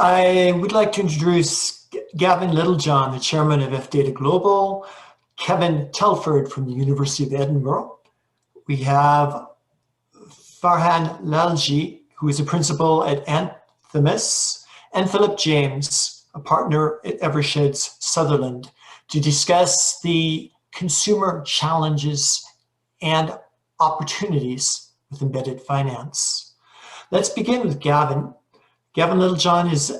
I would like to introduce Gavin Littlejohn, the chairman of FDATA Global, Kevin Telford from the University of Edinburgh. We have Farhan Lalji, who is a principal at Anthemis, and Philip James, a partner at Eversheds Sutherland, to discuss the consumer challenges and opportunities with embedded finance. Let's begin with Gavin. Gavin Littlejohn is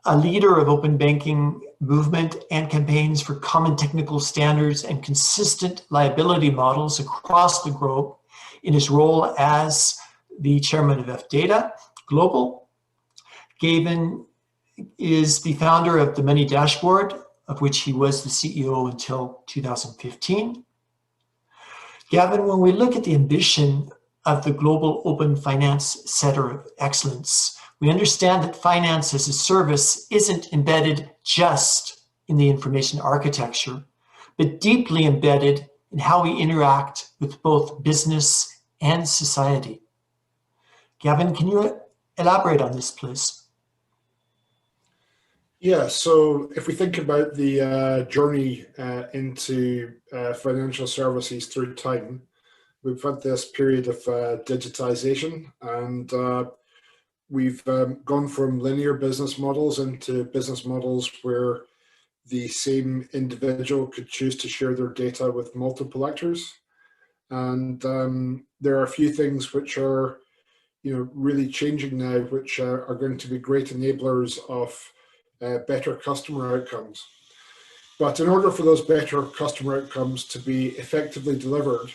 a leader of open banking movement and campaigns for common technical standards and consistent liability models across the globe in his role as the chairman of FDATA Global. Gavin is the founder of the Money Dashboard, of which he was the CEO until 2015. Gavin, when we look at the ambition of the Global Open Finance Center of Excellence, we understand that finance as a service isn't embedded just in the information architecture, but deeply embedded in how we interact with both business and society. Gavin, can you elaborate on this, please? Yeah, so if we think about the journey into financial services through time, we've had this period of digitization, and we've gone from linear business models into business models where the same individual could choose to share their data with multiple actors. And there are a few things which are, really changing now, which are going to be great enablers of better customer outcomes. But in order for those better customer outcomes to be effectively delivered,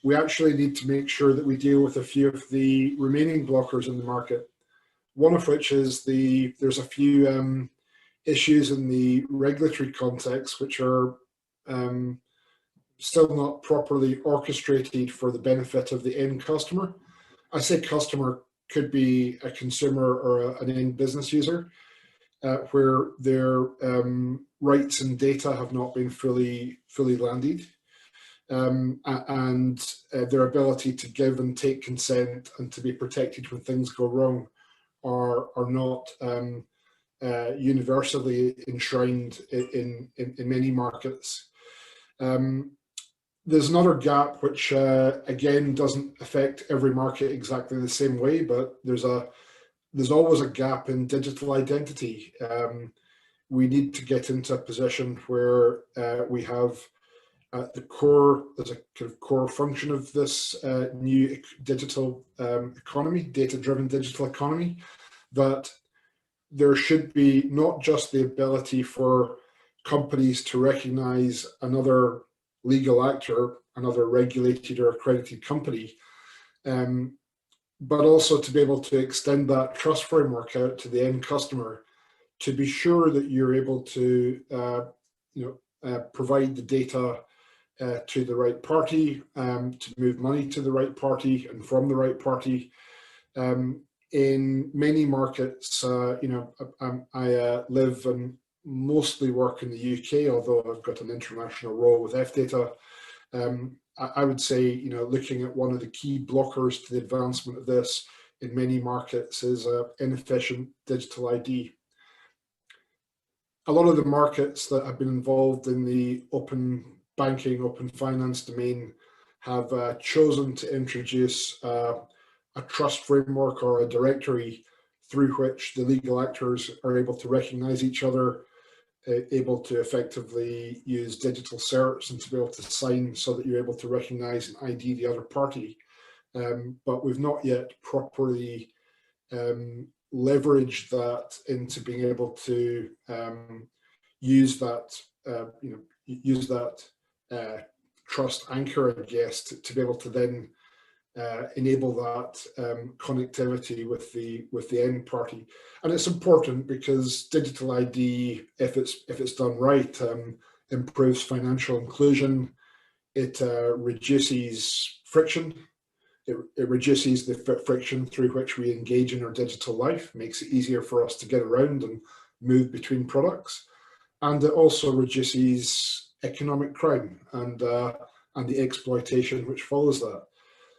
we actually need to make sure that we deal with a few of the remaining blockers in the market. One of which is there's a few issues in the regulatory context which are still not properly orchestrated for the benefit of the end customer. I say customer, could be a consumer or an end business user, where their rights and data have not been fully landed, and their ability to give and take consent and to be protected when things go wrong are not universally enshrined in many markets. There's another gap which again doesn't affect every market exactly the same way, but there's always a gap in digital identity. We need to get into a position where we have at the core, there's a kind of core function of this new digital economy, data-driven digital economy, that there should be not just the ability for companies to recognize another legal actor, another regulated or accredited company, but also to be able to extend that trust framework out to the end customer to be sure that you're able to provide the data to the right party, to move money to the right party and from the right party. In many markets, I live and mostly work in the UK, although I've got an international role with FDATA. I would say, looking at one of the key blockers to the advancement of this in many markets is inefficient digital ID. A lot of the markets that have been involved in the open banking, open finance domain have chosen to introduce a trust framework or a directory through which the legal actors are able to recognize each other, able to effectively use digital certs and to be able to sign so that you're able to recognize and ID the other party. But we've not yet properly leveraged that into being able to use that, trust anchor, I guess, to be able to then enable that connectivity with the end party. And it's important because digital ID, if it's done right, improves financial inclusion. It reduces friction. It reduces the friction through which we engage in our digital life, makes it easier for us to get around and move between products. And it also reduces economic crime and the exploitation which follows that.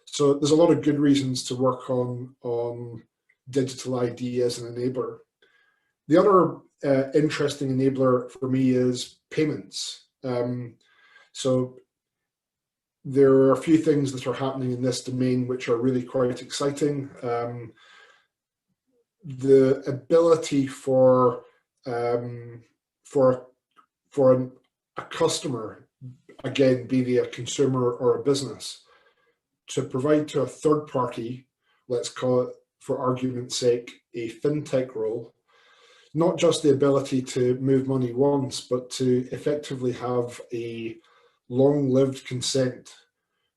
So there's a lot of good reasons to work on digital ID as an enabler. The other interesting enabler for me is payments. So there are a few things that are happening in this domain which are really quite exciting. The ability for a customer, again, be they a consumer or a business, to provide to a third party, let's call it for argument's sake, a fintech role, not just the ability to move money once, but to effectively have a long-lived consent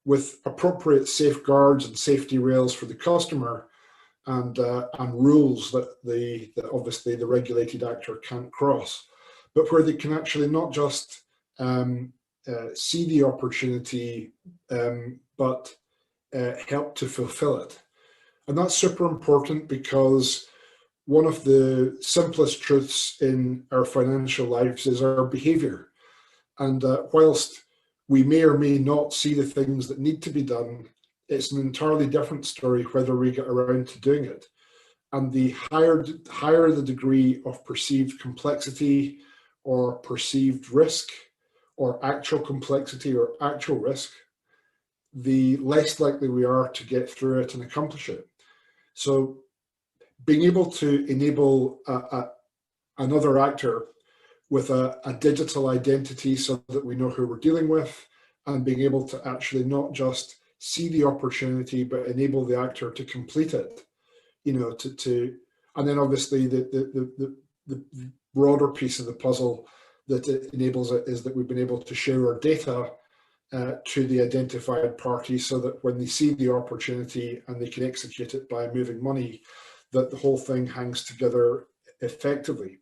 with appropriate safeguards and safety rails for the customer, and rules that obviously the regulated actor can't cross, but where they can actually not just see the opportunity, but help to fulfill it. And that's super important, because one of the simplest truths in our financial lives is our behavior. And whilst we may or may not see the things that need to be done, it's an entirely different story whether we get around to doing it. And the higher the degree of perceived complexity or perceived risk, or actual complexity or actual risk, the less likely we are to get through it and accomplish it. So being able to enable another actor with a digital identity so that we know who we're dealing with, and being able to actually not just see the opportunity, but enable the actor to complete it, and then obviously the broader piece of the puzzle that it enables it is that we've been able to share our data to the identified party, so that when they see the opportunity and they can execute it by moving money, that the whole thing hangs together effectively.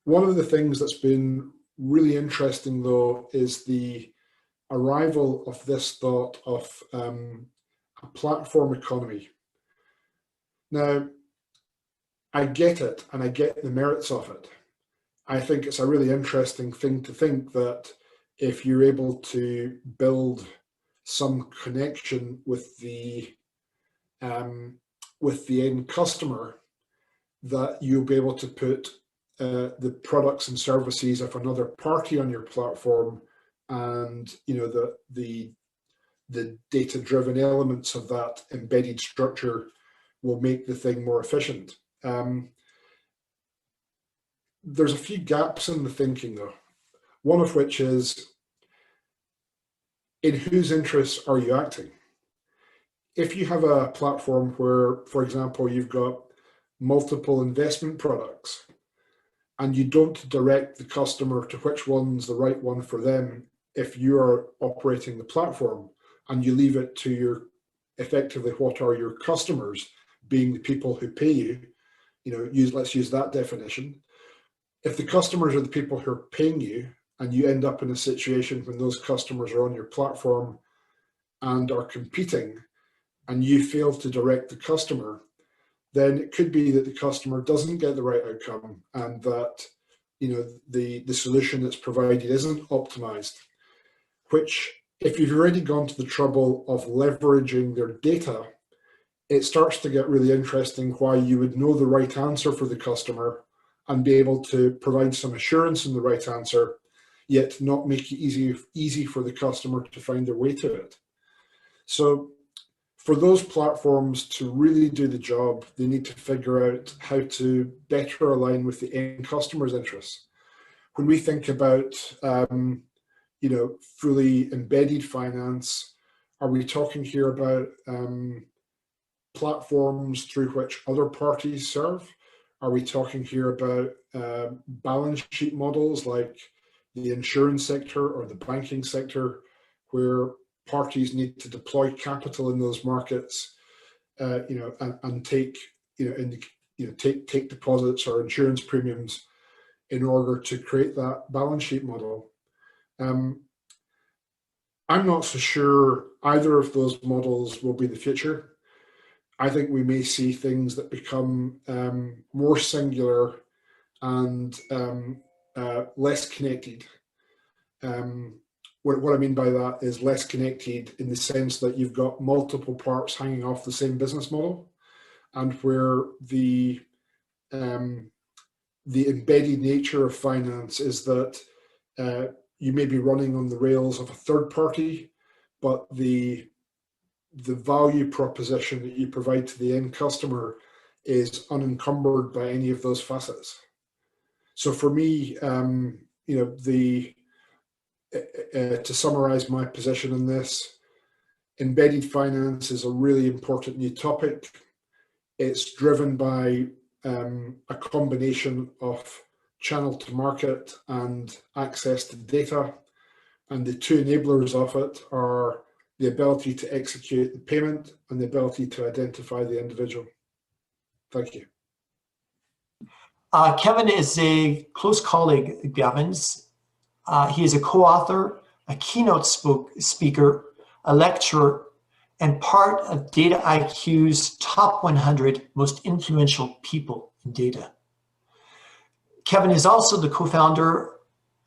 One of the things that's been really interesting, though, is the arrival of this thought of a platform economy. Now, I get it, and I get the merits of it. I think it's a really interesting thing to think that if you're able to build some connection with the end customer, that you'll be able to put the products and services of another party on your platform, and the data-driven elements of that embedded structure will make the thing more efficient. There's a few gaps in the thinking, though. One of which is, in whose interests are you acting? If you have a platform where, for example, you've got multiple investment products, and you don't direct the customer to which one's the right one for them, if you are operating the platform, and you leave it to effectively what are your customers, being the people who pay you, let's use that definition. If the customers are the people who are paying you, and you end up in a situation when those customers are on your platform and are competing, and you fail to direct the customer, then it could be that the customer doesn't get the right outcome, and that the solution that's provided isn't optimized. Which, if you've already gone to the trouble of leveraging their data, it starts to get really interesting why you would know the right answer for the customer and be able to provide some assurance in the right answer, yet not make it easy for the customer to find their way to it. So for those platforms to really do the job, they need to figure out how to better align with the end customer's interests. When we think about fully embedded finance, are we talking here about platforms through which other parties serve? Are we talking here about balance sheet models like the insurance sector or the banking sector, where parties need to deploy capital in those markets, and take deposits or insurance premiums in order to create that balance sheet model? I'm not so sure either of those models will be the future. I think we may see things that become more singular and less connected. What I mean by that is less connected in the sense that you've got multiple parts hanging off the same business model, and where the the embedded nature of finance is that you may be running on the rails of a third party, but the value proposition that you provide to the end customer is unencumbered by any of those facets. So for me, you know, to summarize my position in this, embedded finance is a really important new topic. It's driven by a combination of channel to market and access to data. And the two enablers of it are the ability to execute the payment and the ability to identify the individual. Thank you. Kevin is a close colleague of Gavin's. He is a co-author, a keynote speaker, a lecturer, and part of Data IQ's top 100 most influential people in data. Kevin is also the co-founder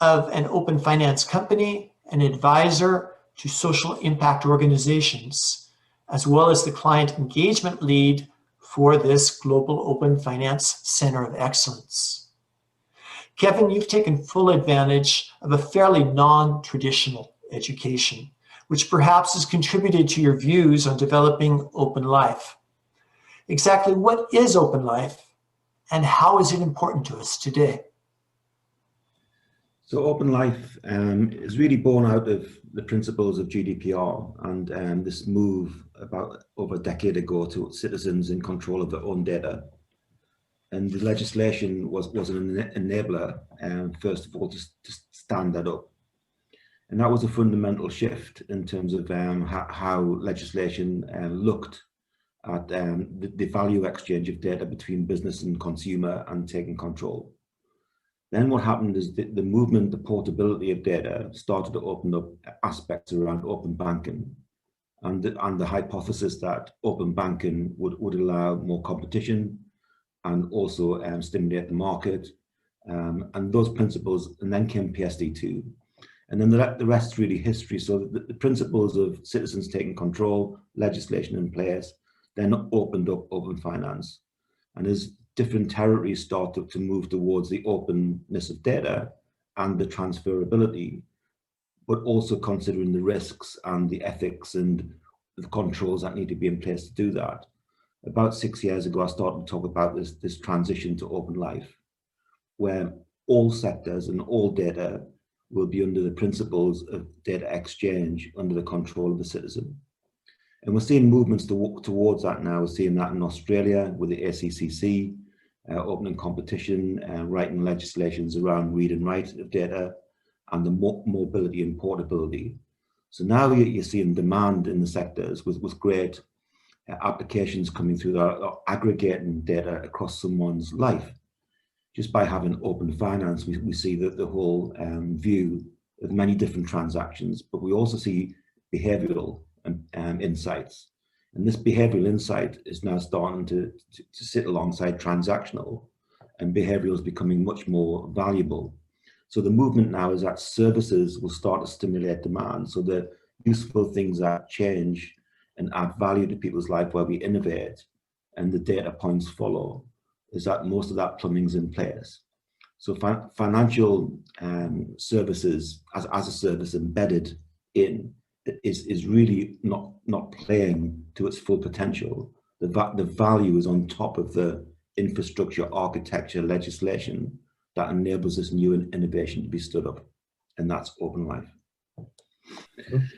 of an open finance company, an advisor to social impact organizations, as well as the client engagement lead for this Global Open Finance Center of Excellence. Kevin, you've taken full advantage of a fairly non-traditional education, which perhaps has contributed to your views on developing open life. Exactly what is open life, and how is it important to us today? So open life is really born out of the principles of GDPR and this move about over a decade ago to citizens in control of their own data. And the legislation was an enabler, first of all, to stand that up. And that was a fundamental shift in terms of how legislation looked at the value exchange of data between business and consumer and taking control. Then what happened is the movement, the portability of data started to open up aspects around open banking and the hypothesis that open banking would allow more competition and also stimulate the market. And those principles, and then came PSD2. And then the rest is really history. So the principles of citizens taking control, legislation in place, then opened up open finance. And as different territories started to move towards the openness of data and the transferability, but also considering the risks and the ethics and the controls that need to be in place to do that. About 6 years ago, I started to talk about this transition to open life, where all sectors and all data will be under the principles of data exchange under the control of the citizen. And we're seeing movements towards that now. We're seeing that in Australia with the ACCC, opening competition, writing legislations around read and write of data, and the mobility and portability. So now you're seeing demand in the sectors with great applications coming through that are aggregating data across someone's life. Just by having open finance, we see that the whole view of many different transactions, but we also see behavioral insights. And this behavioral insight is now starting to sit alongside transactional, and behavioral is becoming much more valuable. So the movement now is that services will start to stimulate demand. So the useful things that change and add value to people's life where we innovate and the data points follow, is that most of that plumbing's in place. So financial services as a service embedded in is really not playing to its full potential. The value is on top of the infrastructure, architecture, legislation that enables this new innovation to be stood up, and that's open life.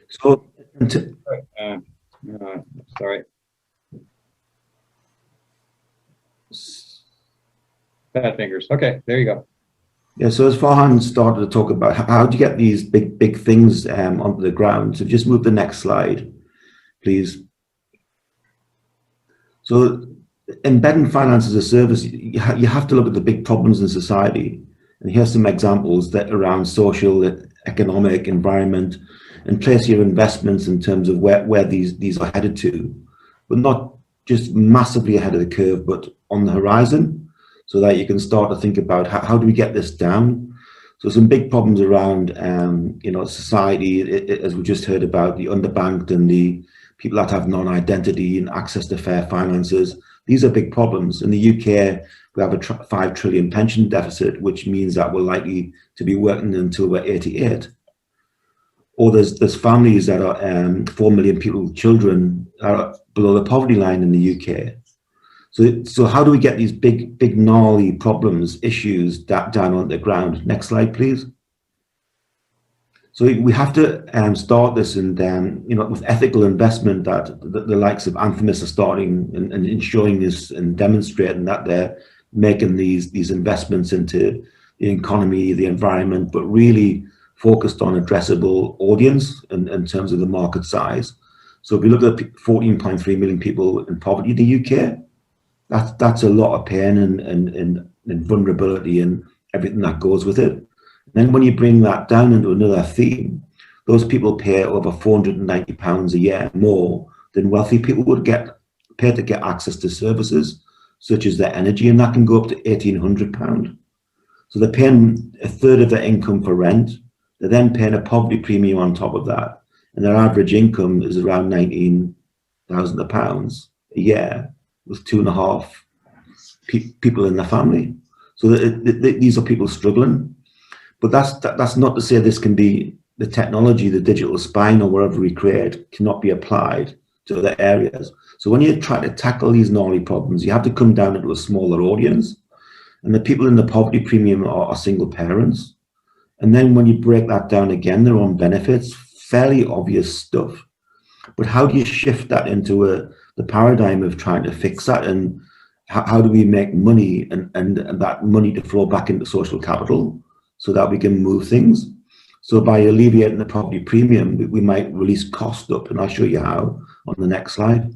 So, sorry. Bad fingers. Okay, there you go. Yeah, so as Farhan started to talk about how do you get these big things onto the ground, so just move the next slide, please. So embedding finance as a service, you have to look at the big problems in society. And here's some examples that around social, economic, environment, and place your investments in terms of where these are headed to, but not just massively ahead of the curve, but on the horizon, so that you can start to think about how do we get this down. So some big problems around, society, as we just heard about, the underbanked and the people that have non-identity and access to fair finances. These are big problems. In the UK, we have a 5 trillion pension deficit, which means that we're likely to be working until we're 88. Or there's families that are 4 million people, children, are below the poverty line in the UK. So how do we get these big gnarly problems, issues down on the ground? Next slide, please. So we have to start this, and with ethical investment that the likes of Anthemis are starting and showing this and demonstrating that they're making these investments into the economy, the environment, but really focused on addressable audience in terms of the market size. So if we look at 14.3 million people in poverty in the UK, that's a lot of pain and vulnerability and everything that goes with it. And then when you bring that down into another theme, those people pay over £490 a year more than wealthy people would pay to get access to services such as their energy, and that can go up to £1,800. So they're paying a third of their income for rent. They're then paying a poverty premium on top of that, and their average income is around £19,000 a year, with 2.5 people in their family. So these are people struggling. But that's not to say this can be the technology, the digital spine or whatever we create cannot be applied to other areas. So when you try to tackle these gnarly problems, you have to come down into a smaller audience. And the people in the poverty premium are single parents. And then when you break that down again, they're on benefits, fairly obvious stuff. But how do you shift that into the paradigm of trying to fix that? And how do we make money and that money to flow back into social capital so that we can move things? So by alleviating the property premium, we might release cost up, and I'll show you how on the next slide.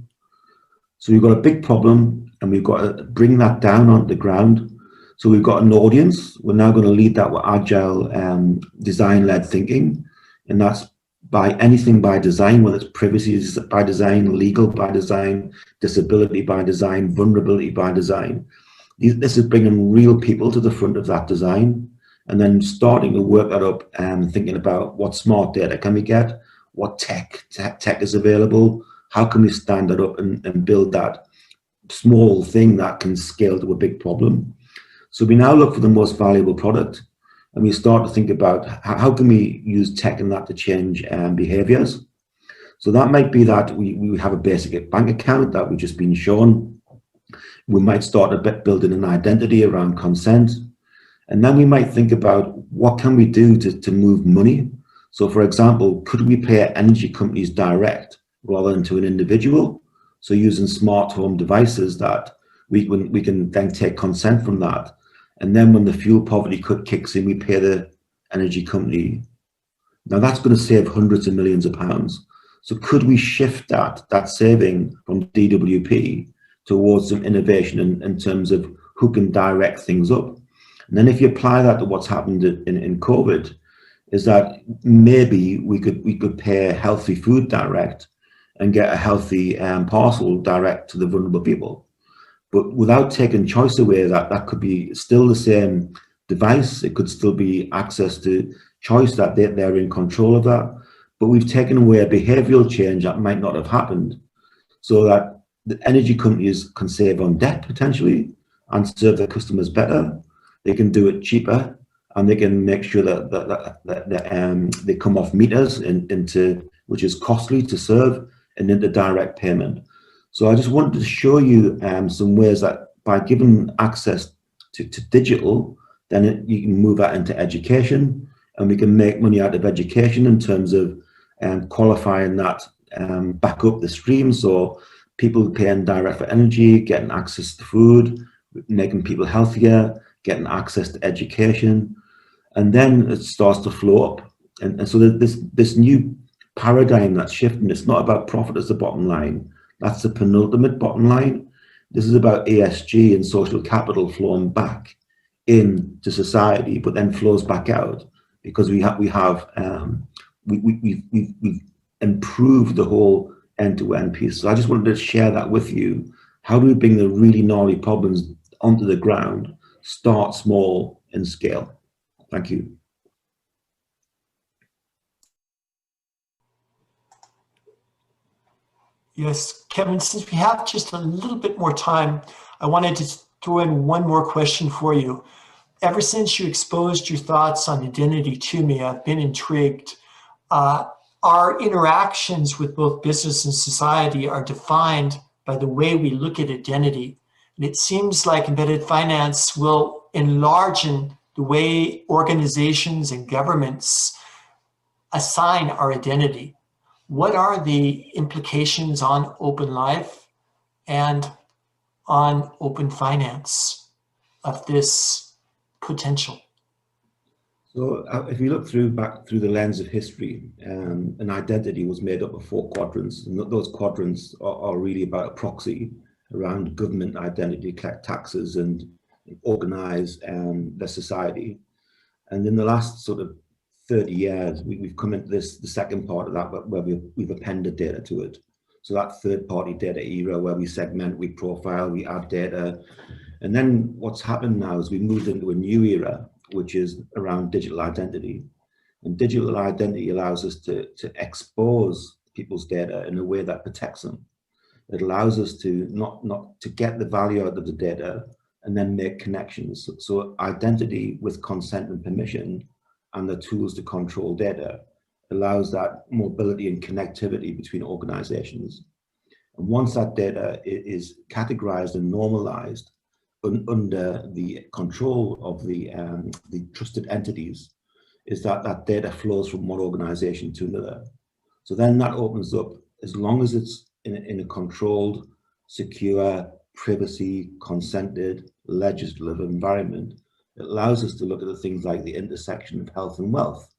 So we've got a big problem, and we've got to bring that down onto the ground. So we've got an audience. We're now going to lead that with agile design-led thinking, and that's by anything by design, whether it's privacy by design, legal by design, disability by design, vulnerability by design. This is bringing real people to the front of that design, and then starting to work that up and thinking about what smart data can we get, what tech is available, how can we stand it up and build that small thing that can scale to a big problem. So we now look for the most valuable product, and we start to think about how can we use tech and that to change behaviors. So that might be that we have a basic bank account that we've just been shown. We might start building an identity around consent. And then we might think about what can we do to move money. So for example, could we pay energy companies direct rather than to an individual? So using smart home devices that we can then take consent from that. And then when the fuel poverty kicks in, we pay the energy company. Now that's going to save hundreds of millions of pounds. So could we shift that saving from DWP towards some innovation in terms of who can direct things up? And then if you apply that to what's happened in COVID, is that maybe we could pay healthy food direct and get a healthy parcel direct to the vulnerable people. But without taking choice away, that could be still the same device. It could still be access to choice that they're in control of that. But we've taken away a behavioral change that might not have happened, so that the energy companies can save on debt potentially and serve their customers better. They can do it cheaper, and they can make sure that they come off meters into which is costly to serve and into direct payment. So I just wanted to show you some ways that by giving access to digital, then you can move that into education, and we can make money out of education in terms of qualifying that back up the stream. So people paying direct for energy, getting access to food, making people healthier, getting access to education, and then it starts to flow up. And so this new paradigm that's shifting, it's not about profit as the bottom line. That's the penultimate bottom line. This is about ESG and social capital flowing back into society, but then flows back out because we've improved the whole end-to-end piece. So I just wanted to share that with you. How do we bring the really gnarly problems onto the ground? Start small and scale. Thank you. Yes, Kevin, since we have just a little bit more time, I wanted to throw in one more question for you. Ever since you exposed your thoughts on identity to me, I've been intrigued. Our interactions with both business and society are defined by the way we look at identity. And it seems like embedded finance will enlarge in the way organizations and governments assign our identity. What are the implications on open life and on open finance of this potential? So if you look back through the lens of history, an identity was made up of 4 quadrants, and those quadrants are really about a proxy around government identity, collect taxes and organize their society. And in the last sort of 30 years, we've come into the second part of that, where we've appended data to it. So that third-party data era where we segment, we profile, we add data. And then what's happened now is we moved into a new era, which is around digital identity. And digital identity allows us to expose people's data in a way that protects them. It allows us to not to get the value out of the data and then make connections. So identity with consent and permission and the tools to control data allows that mobility and connectivity between organizations. And once that data is categorized and normalized under the control of the trusted entities, is that data flows from one organization to another. So then that opens up, as long as it's in a controlled, secure, privacy, consented, legislative environment, it allows us to look at the things like the intersection of health and wealth,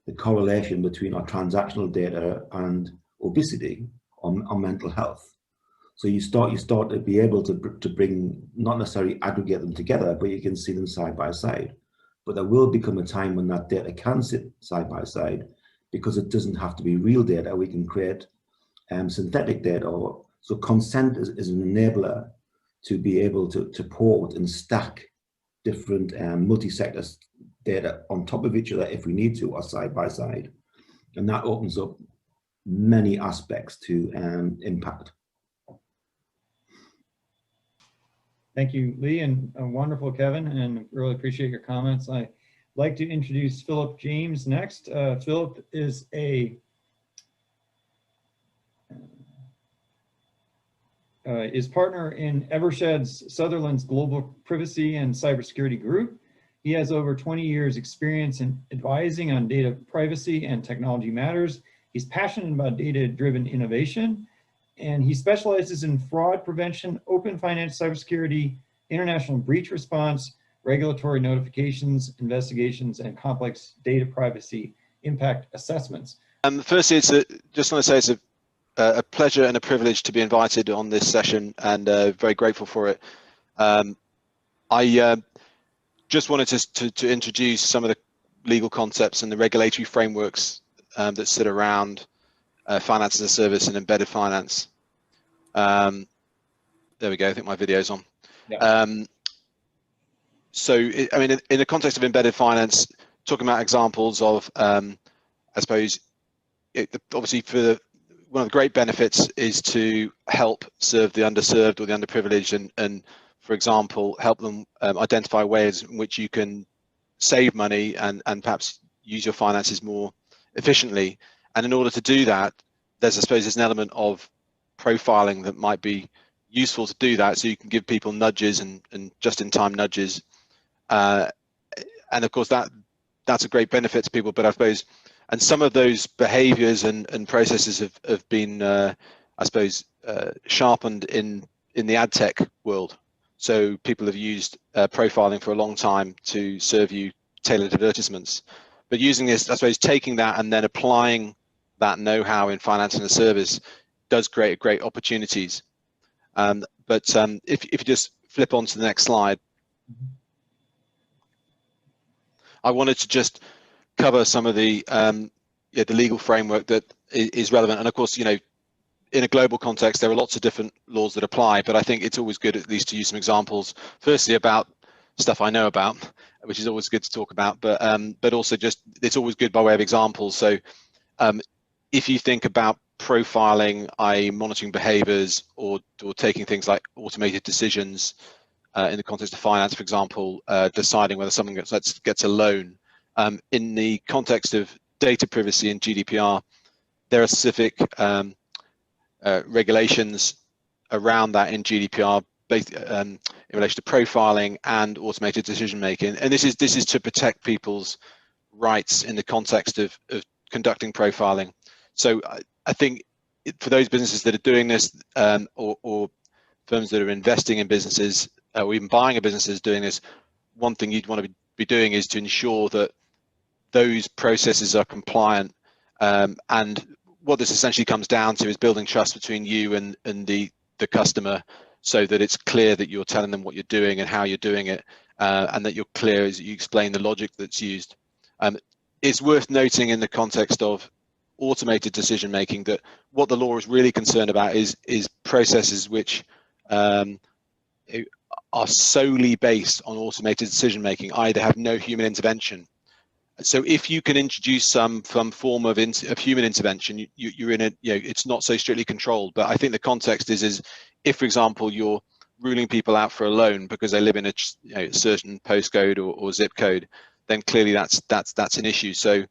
the correlation between our transactional data and obesity on mental health. So you start to be able to bring, not necessarily aggregate them together, but you can see them side by side. But there will become a time when that data can sit side by side, because it doesn't have to be real data. We can create synthetic data. So consent is an enabler to be able to port and stack different multi-sector data on top of each other if we need to, or side by side. And that opens up many aspects to impact. Thank you, Lee, and wonderful, Kevin, and really appreciate your comments. I'd like to introduce Philip James next. Philip is partner in Eversheds Sutherland's Global Privacy and Cybersecurity Group. He has over 20 years experience in advising on data privacy and technology matters. He's passionate about data-driven innovation, and he specializes in fraud prevention, open finance, cybersecurity, international breach response, regulatory notifications, investigations, and complex data privacy impact assessments. Firstly, just want to say it's a pleasure and a privilege to be invited on this session, and very grateful for it. I just wanted to introduce some of the legal concepts and the regulatory frameworks that sit around finance as a service and embedded finance. There we go. I think my video's on. Yeah. So, I mean, in the context of embedded finance, talking about examples of, I suppose, obviously one of the great benefits is to help serve the underserved or the underprivileged, and for example, help them identify ways in which you can save money and perhaps use your finances more efficiently. And in order to do that, I suppose there's an element of profiling that might be useful to do that, so you can give people nudges and just-in-time nudges. And of course, that's a great benefit to people, but I suppose, and some of those behaviors and processes have been, I suppose, sharpened in the ad tech world. So people have used profiling for a long time to serve you tailored advertisements. But using this, I suppose, taking that and then applying that know-how in finance and a service does create great opportunities. But if you just flip on to the next slide, I wanted to just cover some of the legal framework that is relevant. And of course, in a global context, there are lots of different laws that apply, but I think it's always good at least to use some examples, firstly about stuff I know about, which is always good to talk about, but also just, it's always good by way of examples. So if you think about profiling, i.e. monitoring behaviors, or taking things like automated decisions in the context of finance, for example, deciding whether someone gets a loan. In the context of data privacy and GDPR, there are specific regulations around that in GDPR, in relation to profiling and automated decision making, and this is to protect people's rights in the context of conducting profiling. So I think for those businesses that are doing this, or firms that are investing in businesses, or even buying a business doing this, one thing you'd want to be doing is to ensure that those processes are compliant. And what this essentially comes down to is building trust between you and the customer, so that it's clear that you're telling them what you're doing and how you're doing it, and that you're clear as you explain the logic that's used. It's worth noting in the context of automated decision making that what the law is really concerned about is processes which are solely based on automated decision making, either have no human intervention. So if you can introduce some form of human intervention, you're in a, it's not so strictly controlled. But I think the context is if, for example, you're ruling people out for a loan because they live in a certain postcode or zip code, then clearly that's an issue. So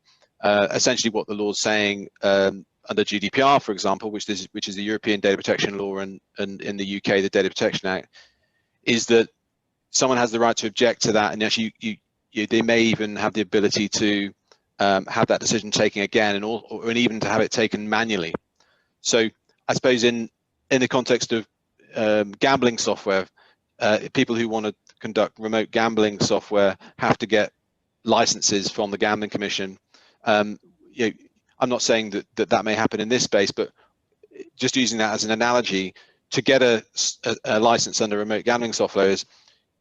essentially what the law is saying under GDPR, for example, which is the European Data Protection Law, and in the UK the Data Protection Act, is that someone has the right to object to that, and actually they may even have the ability to have that decision taken again, and even to have it taken manually. So I suppose in the context of gambling software, people who want to conduct remote gambling software have to get licenses from the Gambling Commission. I'm not saying that may happen in this space, but just using that as an analogy, to get a license under remote gambling software is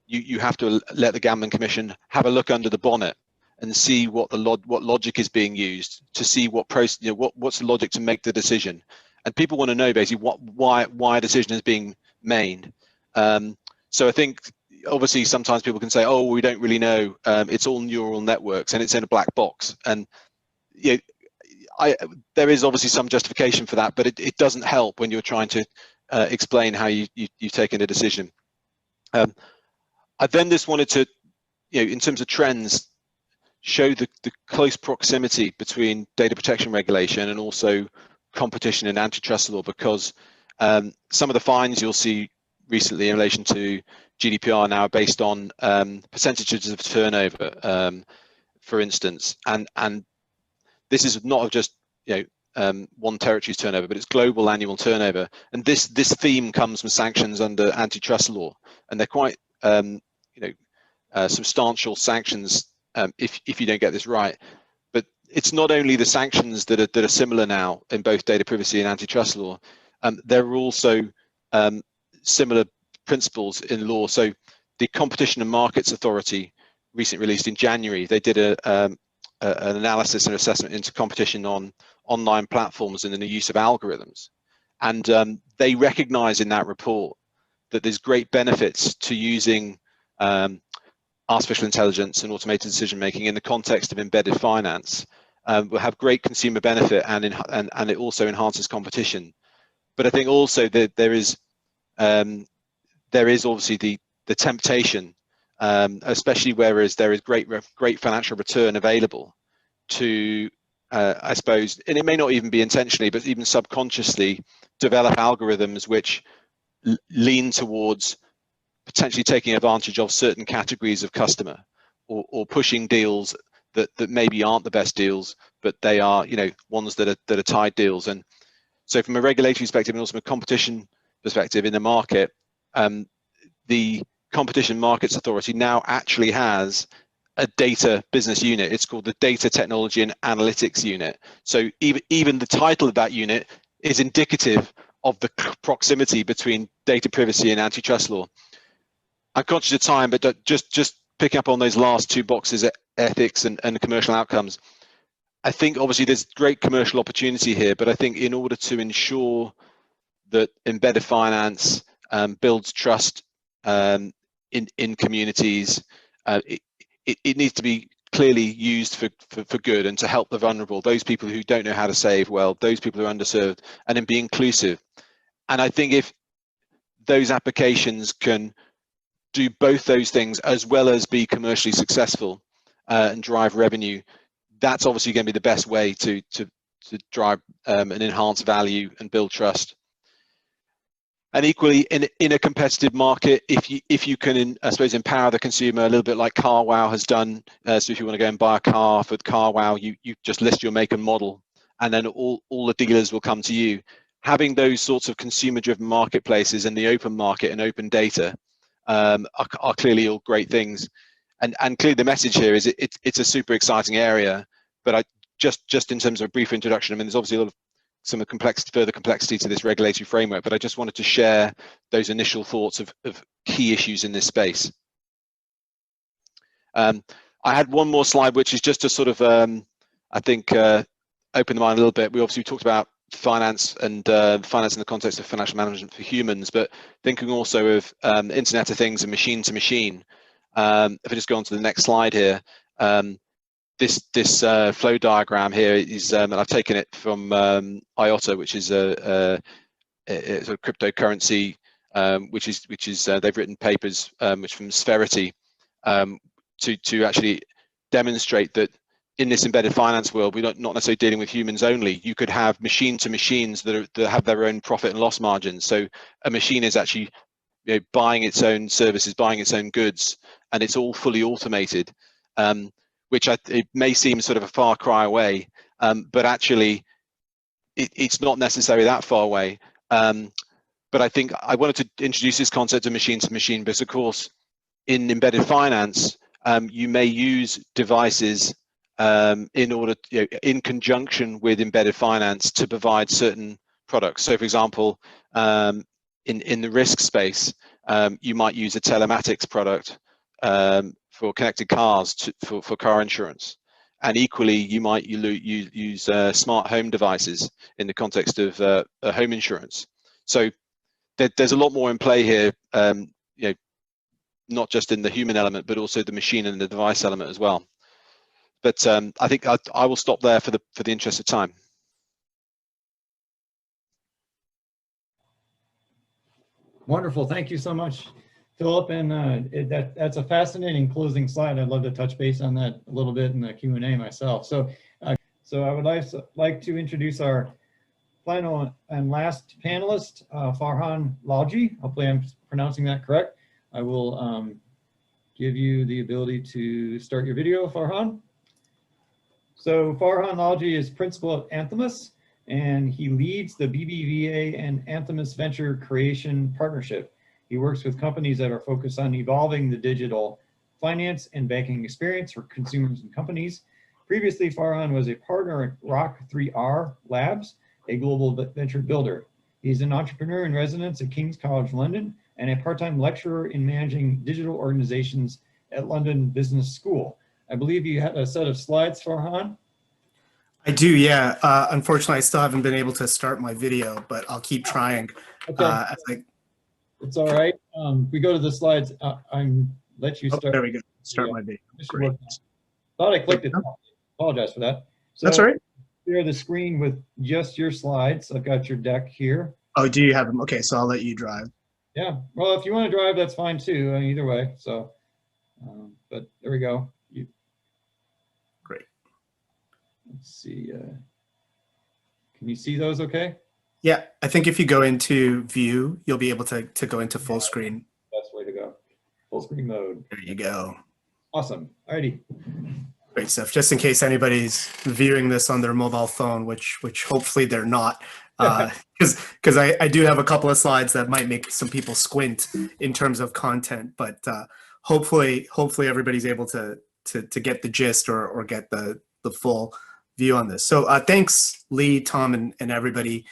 you have to let the Gambling Commission have a look under the bonnet and see what logic is being used, to see what's the logic to make the decision. And people want to know basically why a decision is being made. So I think obviously sometimes people can say, oh, we don't really know, it's all neural networks and it's in a black box. And there is obviously some justification for that, but it doesn't help when you're trying to explain how you've taken a decision. I then just wanted to, in terms of trends, show the close proximity between data protection regulation and also competition and antitrust law, because some of the fines you'll see recently in relation to GDPR now are based on percentages of turnover, for instance, and this is not just one territory's turnover, but it's global annual turnover. And this theme comes from sanctions under antitrust law, and they're quite substantial sanctions if you don't get this right. But it's not only the sanctions that are similar now in both data privacy and antitrust law. There are also similar principles in law. So the Competition and Markets Authority recently released in January, they did an analysis and assessment into competition on online platforms and in the use of algorithms. And they recognize in that report that there's great benefits to using artificial intelligence and automated decision making in the context of embedded finance. Will have great consumer benefit, and it also enhances competition. But I think also that there is obviously the temptation, especially whereas there is great financial return available to, I suppose, and it may not even be intentionally, but even subconsciously develop algorithms which lean towards potentially taking advantage of certain categories of customer, or pushing deals that maybe aren't the best deals, but they are ones that are tied deals. And so from a regulatory perspective and also from a competition perspective in the market, the Competition Markets Authority now actually has a data business unit. It's called the Data Technology and Analytics Unit. So even the title of that unit is indicative of the proximity between data privacy and antitrust law. I'm conscious of time, but just picking up on those last two boxes, ethics and commercial outcomes. I think obviously there's great commercial opportunity here, but I think in order to ensure that embedded finance builds trust in communities, it needs to be clearly used for good and to help the vulnerable, those people who don't know how to save well, those people who are underserved, and then be inclusive. And I think if those applications can do both those things as well as be commercially successful and drive revenue, that's obviously going to be the best way to drive and enhance value and build trust. And equally, in a competitive market, if you can, I suppose, empower the consumer a little bit like CarWow has done. So if you want to go and buy a car for CarWow, you just list your make and model, and then all the dealers will come to you. Having those sorts of consumer-driven marketplaces in the open market and open data are clearly all great things. And clearly the message here is it's a super exciting area. But I just in terms of a brief introduction, I mean, there's obviously a lot of further complexity to this regulatory framework, but I just wanted to share those initial thoughts of key issues in this space. I had one more slide, which is just to sort of, I think, open the mind a little bit. We obviously talked about finance and finance in the context of financial management for humans, but thinking also of Internet of Things and machine to machine. If I just go on to the next slide here, this flow diagram here is, and I've taken it from IOTA, which is a sort of cryptocurrency, which is they've written papers which from Spherity to actually demonstrate that in this embedded finance world, we're not necessarily dealing with humans only. You could have machine to machines that have their own profit and loss margins. So a machine is actually buying its own services, buying its own goods, and it's all fully automated. Which it may seem sort of a far cry away, but actually it's not necessarily that far away. But I think I wanted to introduce this concept of machine to machine because, of course, in embedded finance, you may use devices in order, in conjunction with embedded finance to provide certain products. So, for example, in the risk space, you might use a telematics product for connected cars for car insurance, and equally you might use smart home devices in the context of home insurance. So there's a lot more in play here, not just in the human element, but also the machine and the device element as well. But I think I will stop there for the interest of time. Wonderful, thank you so much, Philip, and that's a fascinating closing slide. I'd love to touch base on that a little bit in the Q&A myself. So I would like to introduce our final and last panelist, Farhan Lalji. Hopefully I'm pronouncing that correct. I will give you the ability to start your video, Farhan. So Farhan Lalji is principal at Anthemis, and he leads the BBVA and Anthemis Venture Creation Partnership. He works with companies that are focused on evolving the digital finance and banking experience for consumers and companies. Previously, Farhan was a partner at Rock3R Labs, a global venture builder. He's an entrepreneur in residence at King's College London and a part-time lecturer in managing digital organizations at London Business School. I believe you had a set of slides, Farhan? I do, yeah. Unfortunately, I still haven't been able to start my video, but I'll keep trying. Okay. It's all right. We go to the slides. I'm let you start. There we go. Start my video. Great. Thought I clicked it. Apologize for that. So that's all right. Share the screen with just your slides. I've got your deck here. Oh, do you have them? Okay, so I'll let you drive. Yeah. Well, if you want to drive, that's fine too. Either way. So, but there we go. Great. Let's see. Can you see those? Okay. Yeah, I think if you go into view, you'll be able to go into full screen. Best way to go. Full screen mode. There you go. Awesome. Alrighty. Great stuff. Just in case anybody's viewing this on their mobile phone, which hopefully they're not, because I do have a couple of slides that might make some people squint in terms of content, but hopefully everybody's able to get the gist or get the full view on this. So thanks, Lee, Tom, and everybody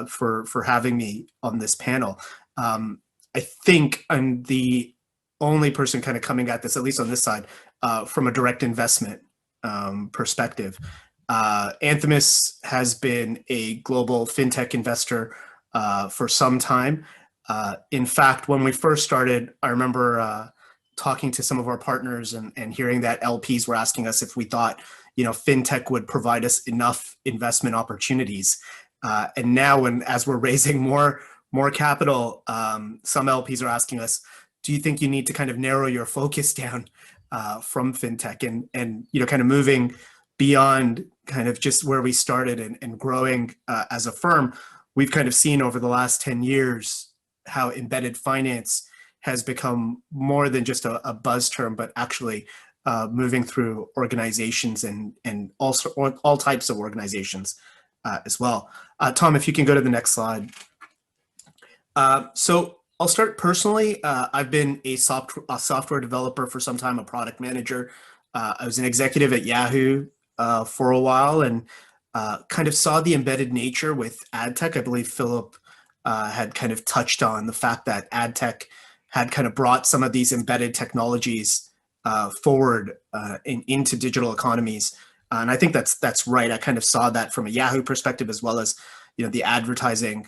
for having me on this panel. I think I'm the only person kind of coming at this, at least on this side, from a direct investment perspective. Anthemis has been a global fintech investor for some time. In fact, when we first started, I remember talking to some of our partners and hearing that LPs were asking us if we thought, fintech would provide us enough investment opportunities. And now, as we're raising more capital, some LPs are asking us, do you think you need to kind of narrow your focus down from fintech and kind of moving beyond kind of just where we started and growing as a firm? We've kind of seen over the last 10 years how embedded finance has become more than just a buzz term, but actually moving through organizations and also all types of organizations as well. Tom, if you can go to the next slide. So I'll start personally. I've been a software developer for some time, a product manager. I was an executive at Yahoo for a while and kind of saw the embedded nature with ad tech. I believe Philip had kind of touched on the fact that ad tech had kind of brought some of these embedded technologies forward into digital economies. And I think that's right. I kind of saw that from a Yahoo perspective, as well as, the advertising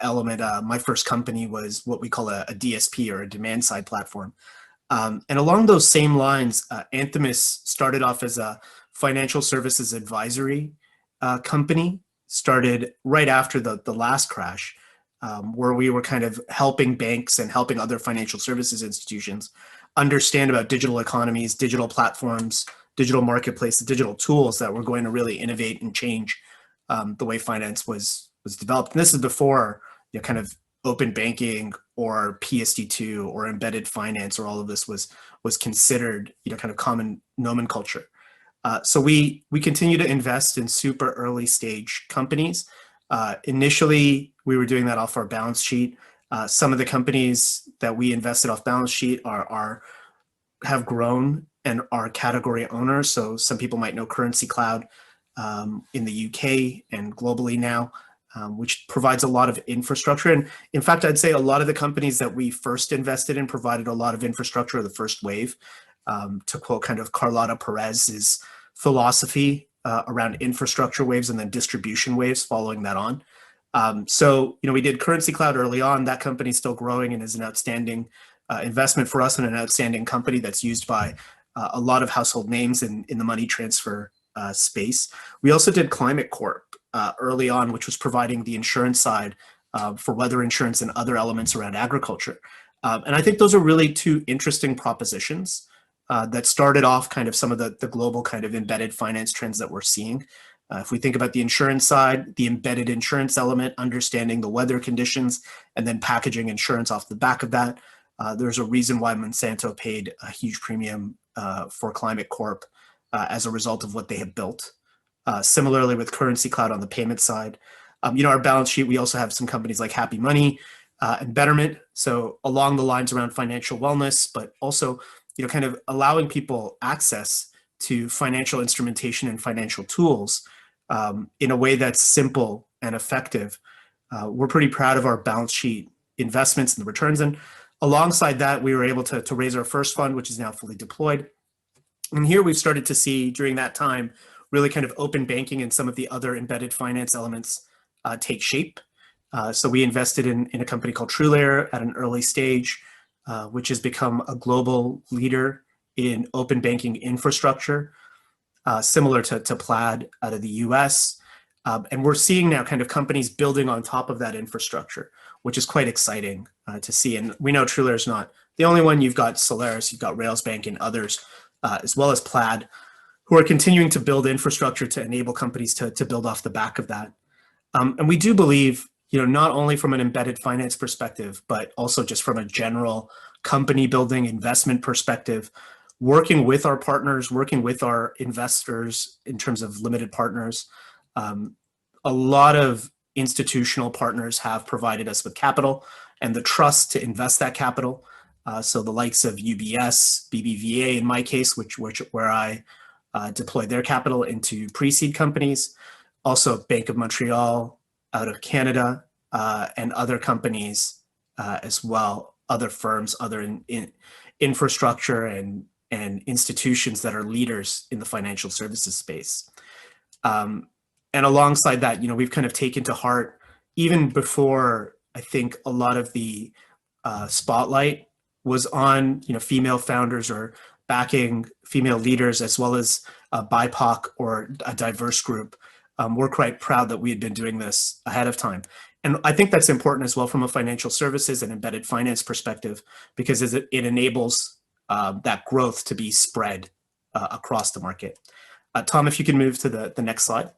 element. My first company was what we call a DSP, or a demand side platform. And along those same lines, Anthemis started off as a financial services advisory company, started right after the last crash, where we were kind of helping banks and helping other financial services institutions understand about digital economies, digital platforms, digital marketplaces, digital tools that were going to really innovate and change the way finance was developed. And this is before kind of open banking or PSD2 or embedded finance, or all of this was considered kind of common nomenclature. So we continue to invest in super early stage companies. Initially, we were doing that off our balance sheet. Some of the companies that we invested off balance sheet have grown and are category owners. So some people might know Currency Cloud in the UK and globally now, which provides a lot of infrastructure. And in fact, I'd say a lot of the companies that we first invested in provided a lot of infrastructure, the first wave. To quote kind of Carlotta Perez's philosophy around infrastructure waves and then distribution waves following that on. So, we did Currency Cloud early on. That company's still growing and is an outstanding investment for us, and an outstanding company that's used by a lot of household names in the money transfer space. We also did Climate Corp early on, which was providing the insurance side for weather insurance and other elements around agriculture. And I think those are really two interesting propositions that started off kind of some of the global kind of embedded finance trends that we're seeing. If we think about the insurance side, the embedded insurance element, understanding the weather conditions, and then packaging insurance off the back of that, there's a reason why Monsanto paid a huge premium for Climate Corp as a result of what they have built. Similarly with Currency Cloud on the payment side, our balance sheet, we also have some companies like Happy Money and Betterment. So along the lines around financial wellness, but also kind of allowing people access to financial instrumentation and financial tools in a way that's simple and effective. We're pretty proud of our balance sheet investments and the returns. And alongside that, we were able to raise our first fund, which is now fully deployed. And here we've started to see during that time really kind of open banking and some of the other embedded finance elements take shape. So we invested in a company called TrueLayer at an early stage, which has become a global leader in open banking infrastructure, similar to Plaid out of the US. And we're seeing now kind of companies building on top of that infrastructure, which is quite exciting to see. And we know TrueLayer is not the only one. You've got Solaris, you've got Railsbank and others, as well as Plaid, who are continuing to build infrastructure to enable companies to build off the back of that. And we do believe, not only from an embedded finance perspective, but also just from a general company building investment perspective, working with our partners, working with our investors in terms of limited partners. A lot of institutional partners have provided us with capital and the trust to invest that capital. So the likes of UBS, BBVA in my case, where I deployed their capital into pre-seed companies, also Bank of Montreal out of Canada, and other companies as well, other firms, other in infrastructure and institutions that are leaders in the financial services space. And alongside that, we've kind of taken to heart, even before I think a lot of the spotlight was on, female founders or backing female leaders, as well as a BIPOC or a diverse group. We're quite proud that we had been doing this ahead of time. And I think that's important as well from a financial services and embedded finance perspective, because it enables that growth to be spread across the market. Tom, if you can move to the next slide.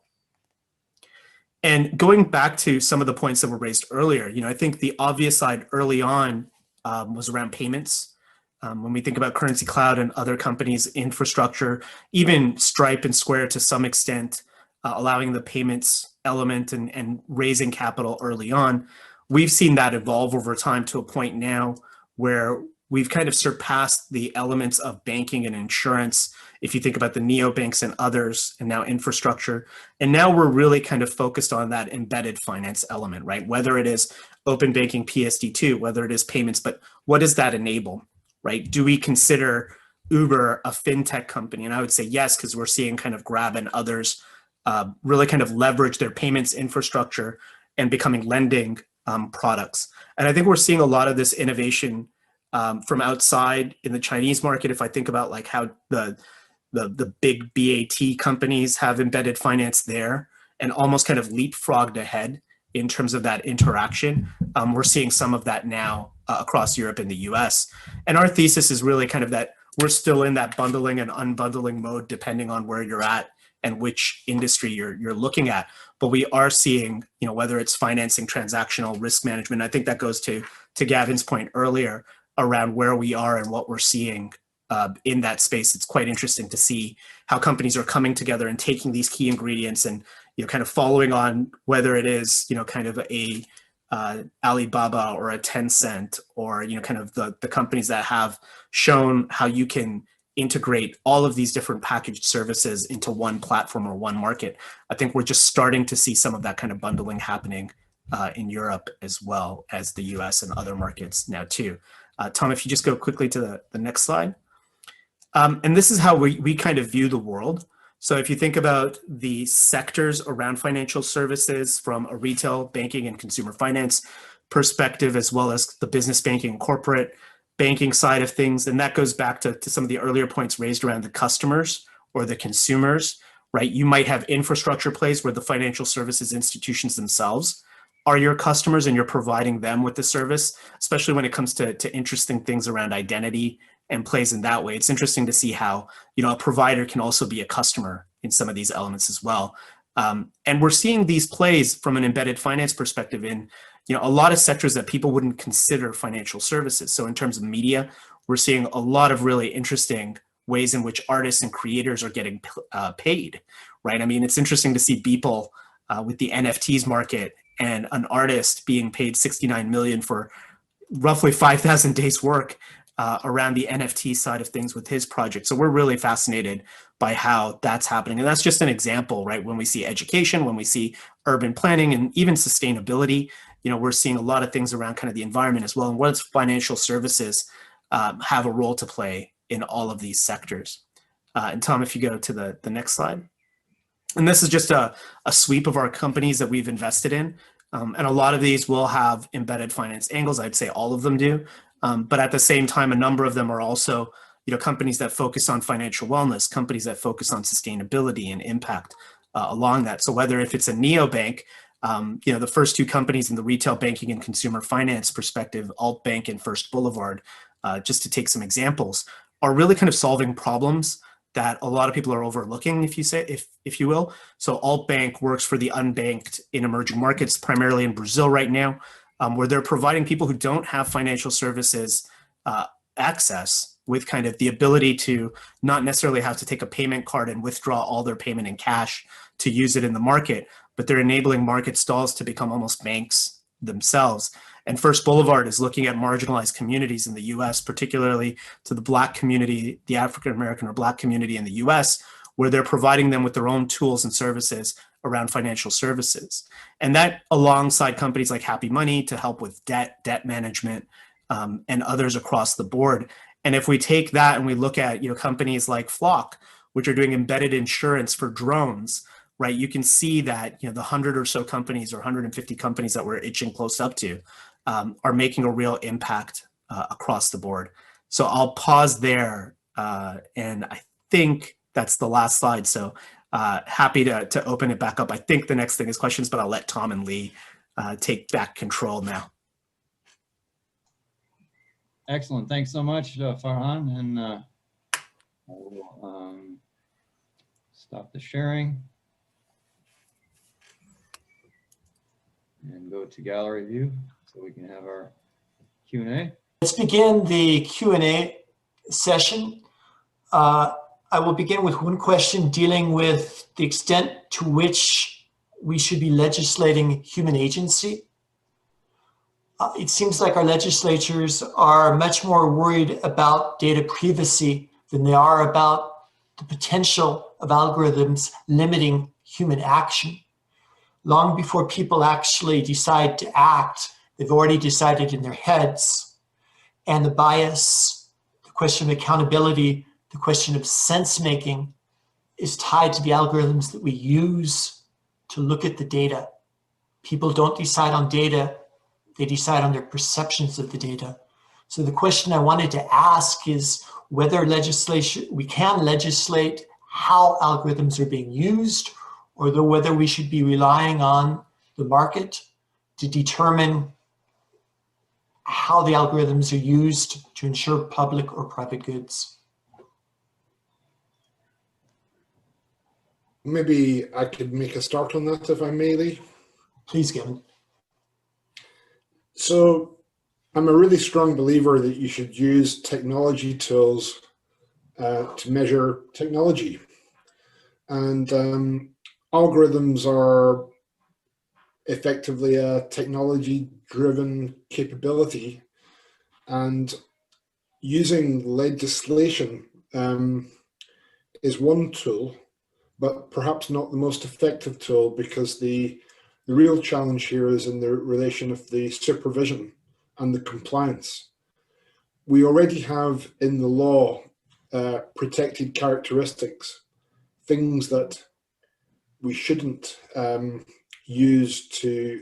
And going back to some of the points that were raised earlier, I think the obvious side early on was around payments. When we think about Currency Cloud and other companies' infrastructure, even Stripe and Square to some extent, allowing the payments element and raising capital early on, we've seen that evolve over time to a point now where we've kind of surpassed the elements of banking and insurance. If you think about the neobanks and others, and now infrastructure, and now we're really kind of focused on that embedded finance element, right? Whether it is open banking PSD2, whether it is payments, but what does that enable, right? Do we consider Uber a fintech company? And I would say yes, because we're seeing kind of Grab and others really kind of leverage their payments infrastructure and becoming lending products. And I think we're seeing a lot of this innovation from outside in the Chinese market. If I think about like how the big BAT companies have embedded finance there and almost kind of leapfrogged ahead in terms of that interaction, we're seeing some of that now across Europe and the US. And our thesis is really kind of that we're still in that bundling and unbundling mode, depending on where you're at and which industry you're looking at. But we are seeing, whether it's financing, transactional, risk management. I think that goes to Gavin's point earlier around where we are and what we're seeing in that space. It's quite interesting to see how companies are coming together and taking these key ingredients and kind of following on, whether it is kind of a Alibaba or a Tencent or kind of the companies that have shown how you can integrate all of these different packaged services into one platform or one market. I think we're just starting to see some of that kind of bundling happening in Europe as well as the US and other markets now too. Tom, if you just go quickly to the next slide. And this is how we kind of view the world. So if you think about the sectors around financial services from a retail banking and consumer finance perspective, as well as the business banking and corporate banking side of things, and that goes back to some of the earlier points raised around the customers or the consumers, right? You might have infrastructure plays where the financial services institutions themselves are your customers and you're providing them with the service, especially when it comes to interesting things around identity and plays in that way. It's interesting to see how, a provider can also be a customer in some of these elements as well. And we're seeing these plays from an embedded finance perspective in, a lot of sectors that people wouldn't consider financial services. So in terms of media, we're seeing a lot of really interesting ways in which artists and creators are getting paid, right? I mean, it's interesting to see Beeple with the NFTs market and an artist being paid 69 million for roughly 5,000 days work around the NFT side of things with his project. So we're really fascinated by how that's happening. And that's just an example, right? When we see education, when we see urban planning and even sustainability, we're seeing a lot of things around kind of the environment as well. And what does financial services have a role to play in all of these sectors? And Tom, if you go to the next slide. And this is just a sweep of our companies that we've invested in. And a lot of these will have embedded finance angles. I'd say all of them do. But at the same time, a number of them are also, companies that focus on financial wellness, companies that focus on sustainability and impact along that. So whether if it's a neobank, the first two companies in the retail banking and consumer finance perspective, Altbank and First Boulevard, just to take some examples, are really kind of solving problems that a lot of people are overlooking, if you will. So Altbank works for the unbanked in emerging markets, primarily in Brazil right now, where they're providing people who don't have financial services access with kind of the ability to not necessarily have to take a payment card and withdraw all their payment in cash to use it in the market, but they're enabling market stalls to become almost banks themselves. And First Boulevard is looking at marginalized communities in the US, particularly to the Black community, the African American or Black community in the US, where they're providing them with their own tools and services around financial services. And that alongside companies like Happy Money to help with debt management, and others across the board. And if we take that and we look at companies like Flock, which are doing embedded insurance for drones, right? You can see that the 100 or so companies or 150 companies that we're itching close up to are making a real impact across the board. So I'll pause there, and I think that's the last slide. So happy to open it back up. I think the next thing is questions, but I'll let Tom and Lee take back control now. Excellent. Thanks so much, Farhan. And I will stop the sharing and go to gallery view so we can have our Q&A. Let's begin the Q&A session. I will begin with one question dealing with the extent to which we should be legislating human agency. It seems like our legislatures are much more worried about data privacy than they are about the potential of algorithms limiting human action. Long before people actually decide to act, they've already decided in their heads. And the bias, the question of accountability, the question of sense-making is tied to the algorithms that we use to look at the data. People don't decide on data, they decide on their perceptions of the data. So the question I wanted to ask is whether we can legislate how algorithms are being used, or whether we should be relying on the market to determine how the algorithms are used to ensure public or private goods. Maybe I could make a start on that, if I may, Lee. Please, Gavin. So I'm a really strong believer that you should use technology tools to measure technology. And algorithms are effectively a technology-driven capability, and using legislation is one tool, but perhaps not the most effective tool, because the real challenge here is in the relation of the supervision and the compliance. We already have in the law protected characteristics, things that we shouldn't use to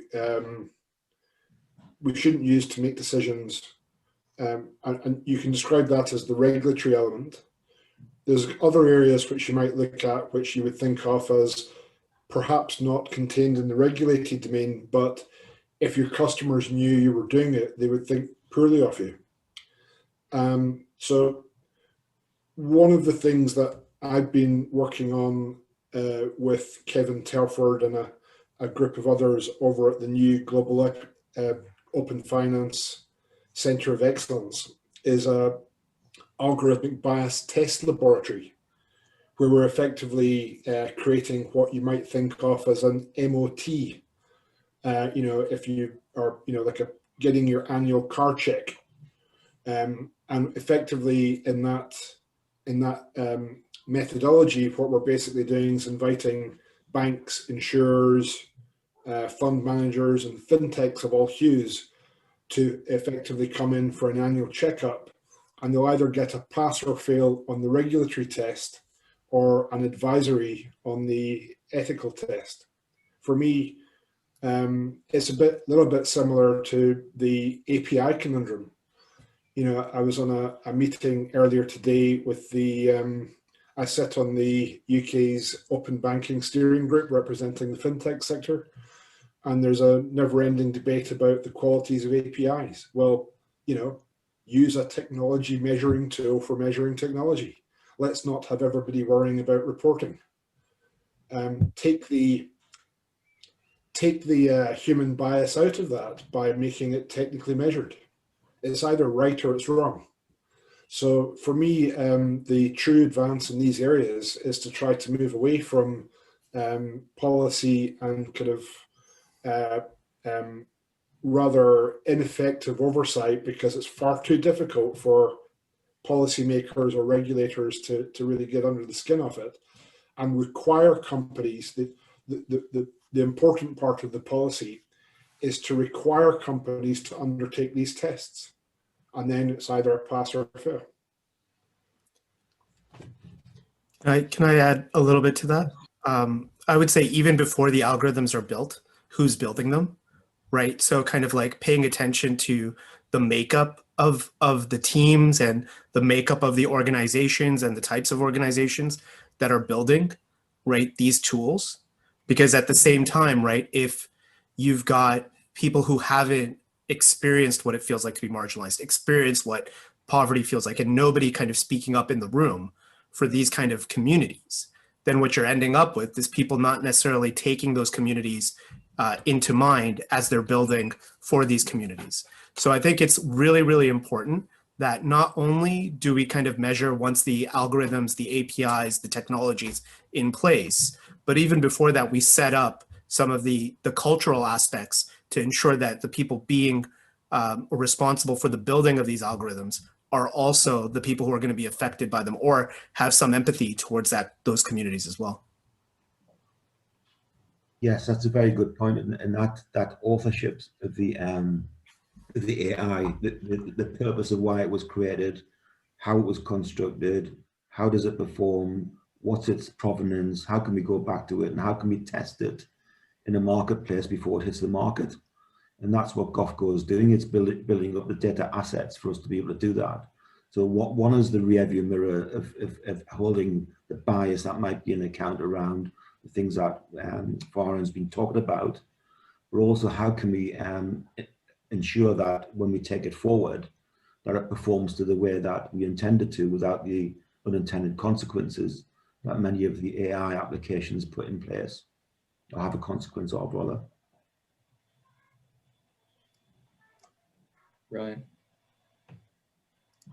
make decisions, and you can describe that as the regulatory element. There's other areas which you might look at, which you would think of as perhaps not contained in the regulated domain, but if your customers knew you were doing it, they would think poorly of you. So one of the things that I've been working on with Kevin Telford and a group of others over at the new Global Open Finance Centre of Excellence is a algorithmic bias test laboratory, where we're effectively creating what you might think of as an MOT. If you are, like getting your annual car check, and effectively in that methodology, what we're basically doing is inviting banks, insurers, fund managers, and fintechs of all hues to effectively come in for an annual checkup, and they'll either get a pass or fail on the regulatory test or an advisory on the ethical test. For me, it's a little bit similar to the API conundrum. I was on a meeting earlier today with I sit on the UK's Open Banking Steering Group representing the fintech sector, and there's a never-ending debate about the qualities of APIs. Well, use a technology measuring tool for measuring technology. Let's not have everybody worrying about reporting. Take the human bias out of that by making it technically measured. It's either right or it's wrong. So for me, the true advance in these areas is to try to move away from policy and kind of rather ineffective oversight, because it's far too difficult for policymakers or regulators to really get under the skin of it, and require companies, the important part of the policy is to require companies to undertake these tests, and then it's either a pass or a fail. Can I add a little bit to that? I would say even before the algorithms are built, who's building them, right? So kind of like paying attention to the makeup of the teams and the makeup of the organizations and the types of organizations that are building, right, these tools. Because at the same time, right, if you've got people who haven't experienced what it feels like to be marginalized, experienced what poverty feels like, and nobody kind of speaking up in the room for these kind of communities, then what you're ending up with is people not necessarily taking those communities into mind as they're building for these communities. So I think it's really, really important that not only do we kind of measure once the algorithms, the APIs, the technologies in place, but even before that, we set up some of the cultural aspects to ensure that the people being responsible for the building of these algorithms are also the people who are going to be affected by them or have some empathy towards those communities as well. Yes, that's a very good point, and that authorship of the AI, the purpose of why it was created, how it was constructed, how does it perform, what's its provenance, how can we go back to it, and how can we test it in a marketplace before it hits the market. And that's what GovCo is doing. It's building up the data assets for us to be able to do that. So one is the rearview mirror of holding the bias that might be in account around the things that Farhan's been talking about, but also how can we ensure that when we take it forward, that it performs to the way that we intended to without the unintended consequences that many of the AI applications put in place, or have a consequence of, rather. Right.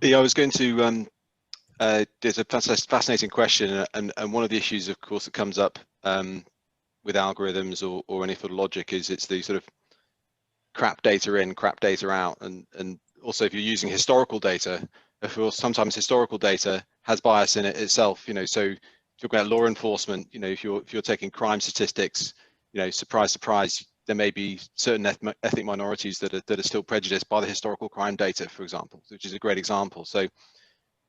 Yeah, I was going to, there's a fascinating question, and one of the issues, of course, that comes up with algorithms or any sort of logic is it's the sort of crap data in, crap data out, and also if you're using historical data, of course, sometimes historical data has bias in it itself. You know, so if you're talking about law enforcement, you know, if you're taking crime statistics, you know, surprise, surprise, there may be certain ethnic minorities that are still prejudiced by the historical crime data, for example, which is a great example. So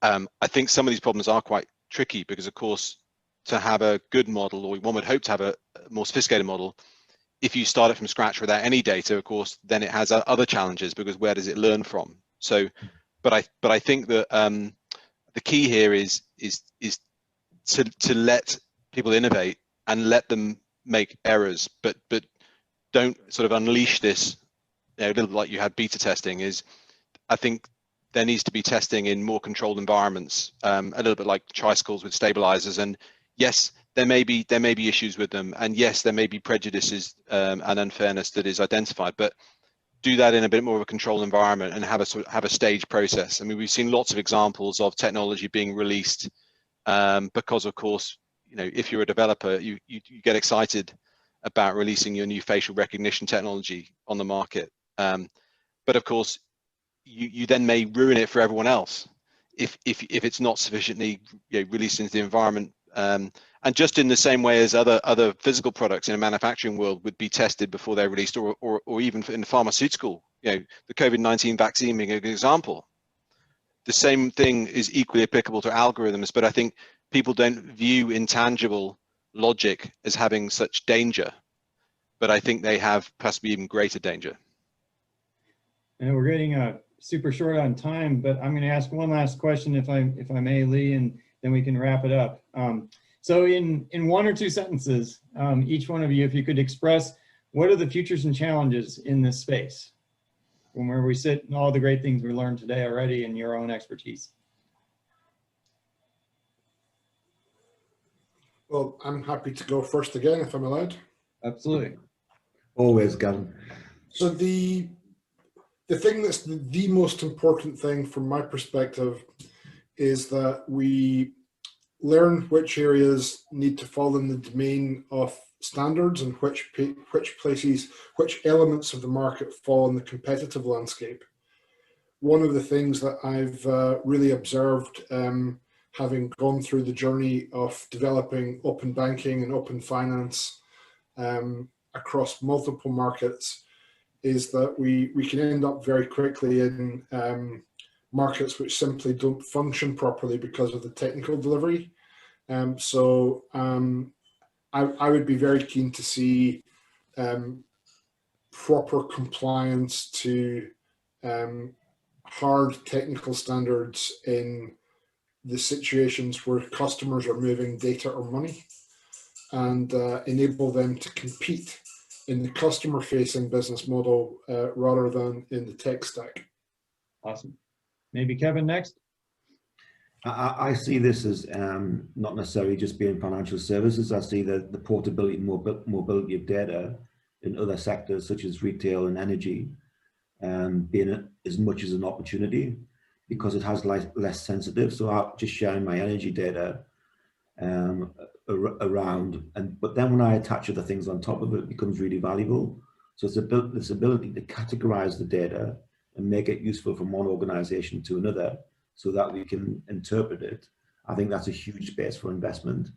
I think some of these problems are quite tricky because, of course, to have a good model, or one would hope to have a more sophisticated model, if you start it from scratch without any data, of course, then it has other challenges because where does it learn from? So, but I think that the key here is to let people innovate and let them make errors, but don't sort of unleash this, you know, a little like you had beta testing. Is I think there needs to be testing in more controlled environments, a little bit like tricycles with stabilizers. And yes, there may be issues with them, and yes, there may be prejudices and unfairness that is identified, but do that in a bit more of a controlled environment and have a staged process. I mean, we've seen lots of examples of technology being released because, of course, you know, if you're a developer, you get excited about releasing your new facial recognition technology on the market, but of course, you then may ruin it for everyone else if it's not sufficiently, you know, released into the environment. And just in the same way as other physical products in a manufacturing world would be tested before they're released, or even in the pharmaceutical, you know, the COVID-19 vaccine being a good example. The same thing is equally applicable to algorithms, but I think people don't view intangible logic as having such danger, but I think they have possibly even greater danger. And we're getting super short on time, but I'm going to ask one last question, if I may, Lee, and then we can wrap it up. So in one or two sentences, each one of you, if you could express what are the futures and challenges in this space from where we sit and all the great things we learned today already in your own expertise. Well, I'm happy to go first again, if I'm allowed. Absolutely. Always, Gavin. So the thing that's the most important thing from my perspective is that we learn which areas need to fall in the domain of standards and which elements of the market fall in the competitive landscape. One of the things that I've really observed, having gone through the journey of developing open banking and open finance across multiple markets, is that we can end up very quickly in markets which simply don't function properly because of the technical delivery. I would be very keen to see proper compliance to hard technical standards in the situations where customers are moving data or money, and enable them to compete in the customer-facing business model rather than in the tech stack. Awesome. Maybe Kevin next. I see this as not necessarily just being financial services. I see the portability and mobility of data in other sectors such as retail and energy being as much as an opportunity, because it has less sensitive. So I'm just sharing my energy data around, but then when I attach other things on top of it, it becomes really valuable. So it's this ability to categorize the data and make it useful from one organization to another so that we can interpret it. I think that's a huge space for investment,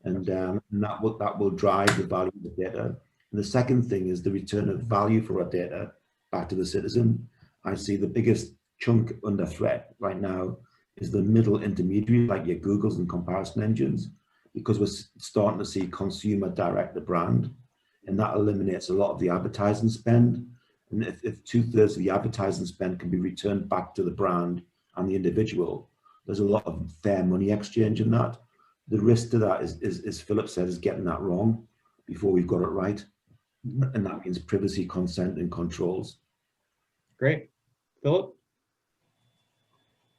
and that will drive the value of the data. And the second thing is the return of value for our data back to the citizen. I see the biggest chunk under threat right now is the middle intermediary, like your Googles and comparison engines, because we're starting to see consumer direct the brand, and that eliminates a lot of the advertising spend. And if 2/3 of the advertising spend can be returned back to the brand and the individual, there's a lot of fair money exchange in that. The risk to that is as Philip said, is getting that wrong before we've got it right. And that means privacy, consent, and controls. Great. Philip?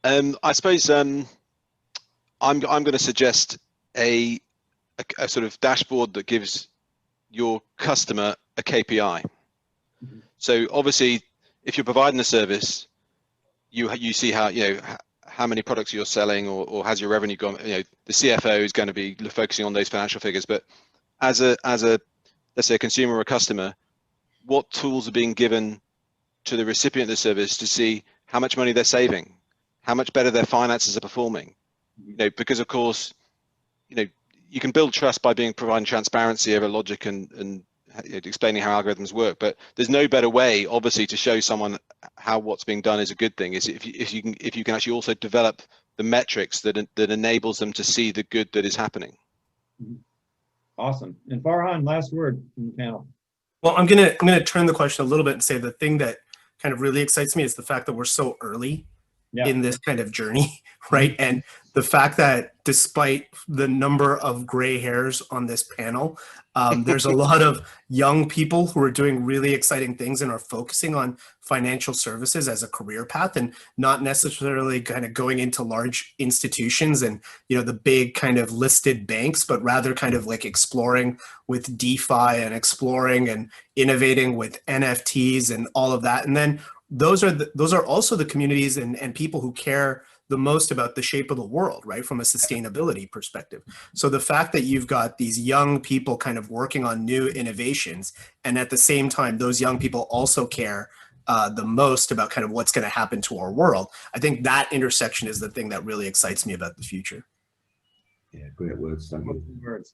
I suppose I'm going to suggest a sort of dashboard that gives your customer a KPI. So obviously, if you're providing a service, you see how many products you're selling, or has your revenue gone. The CFO is going to be focusing on those financial figures. But as a let's say a consumer or a customer, what tools are being given to the recipient of the service to see how much money they're saving, how much better their finances are performing? Because of course, you can build trust by providing transparency over logic and explaining how algorithms work. But there's no better way, obviously, to show someone how what's being done is a good thing, is if you can actually also develop the metrics that enables them to see the good that is happening. Awesome. And Farhan, last word from the panel. Well, I'm gonna turn the question a little bit and say the thing that kind of really excites me is the fact that we're so early in this kind of journey, right? And the fact that despite the number of gray hairs on this panel, there's a lot of young people who are doing really exciting things and are focusing on financial services as a career path, and not necessarily kind of going into large institutions and the big kind of listed banks, but rather kind of like exploring with DeFi and exploring and innovating with NFTs and all of that. And then those are also the communities and people who care the most about the shape of the world, right, from a sustainability perspective. So the fact that you've got these young people kind of working on new innovations, and at the same time those young people also care the most about kind of what's going to happen to our world, I think that intersection is the thing that really excites me about the future. Yeah, great words. Thank you. Words.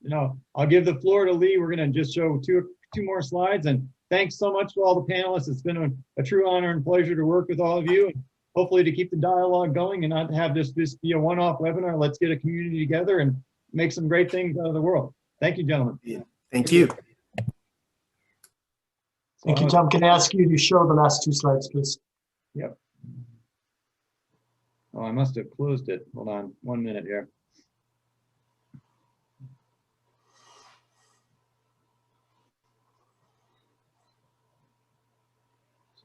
I'll give the floor to Lee. We're going to just show two more slides, and thanks so much to all the panelists. It's been a true honor and pleasure to work with all of you, and hopefully to keep the dialogue going and not have this be a one-off webinar. Let's get a community together and make some great things out of the world. Thank you, gentlemen. Yeah. Thank you. Thank you, Tom. Can I ask you to show the last two slides, please? Yep. Oh, I must have closed it. Hold on 1 minute here.